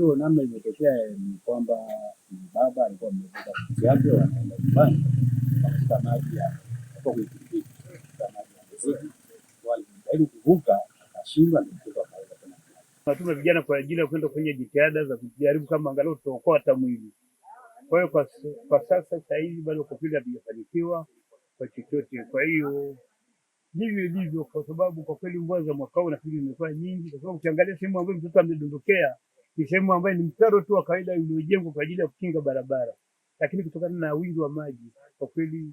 hiyo namna imetokea ni kwamba baba alikuwa amebeba vitu vyake wanaenda nyumbani, akakuta maji hapo kwenye pikipiki, maji yamezidi, walijaribu kuvuka akashindwa, ndio mtoto akaweza tena. Tunatuma vijana kwa ajili ya kwenda kwenye jitihada za kujaribu kama angalau tuokoa hata mwili. Kwa hiyo kwa sasa hivi bado kwa kweli hatujafanikiwa kwa chochote. Kwa hiyo ndivyo ilivyo, kwa sababu kwa kweli mvua za mwaka huu nafikiri zimekuwa nyingi, kwa sababu ukiangalia sehemu ambayo mtoto amedondokea ni sehemu ambayo ni mtaro tu wa kawaida uliojengwa kwa ajili ya kukinga barabara, lakini kutokana na wingi wa maji kwa kweli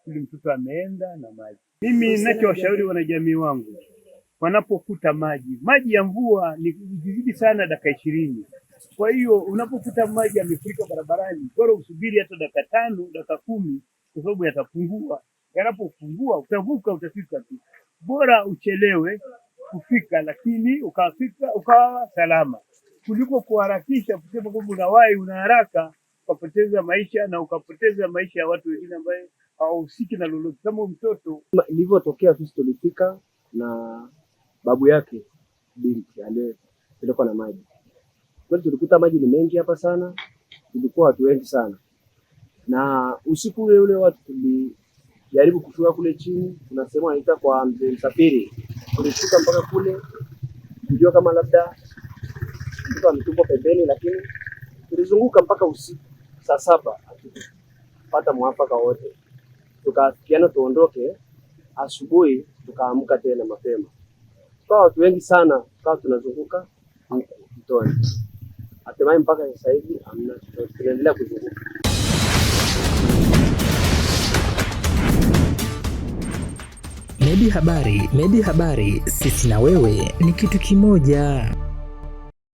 mtoto ameenda na maji. Mimi ninachowashauri wanajamii wangu, wanapokuta maji ya mvua ni kuzidi sana dakika 20. Kwa hiyo unapokuta maji yamefurika barabarani, bora usubiri hata dakika 5, dakika 10, kwa sababu yatapungua. Yanapopungua utavuka, utafika tu. Bora uchelewe kufika, lakini ukafika ukawa salama, kuliko kuharakisha kusema kwamba unawahi, una haraka, ukapoteza maisha na ukapoteza maisha ya watu wengine ambao hawahusiki na lolote. Kama mtoto ilivyotokea, sisi tulifika na babu yake binti aliyepelekwa na maji. Kweli tulikuta maji ni mengi hapa sana, tulikuwa watu wengi sana, na usiku ule watu tulijaribu kushuka kule chini, tunasema anaita kwa mzee Msafiri. Tulishuka mpaka kule kujua kama labda mtu ametupwa pembeni, lakini tulizunguka mpaka usiku saa 7 hatupata mwafaka wote. Tukafikiana tuondoke, asubuhi tukaamka tena mapema. Kwa watu wengi sana, tukawa tunazunguka mtoni. Hatimaye mpaka sasa hivi tunaendelea kuzunguka. Medi Habari, sisi na wewe ni kitu kimoja.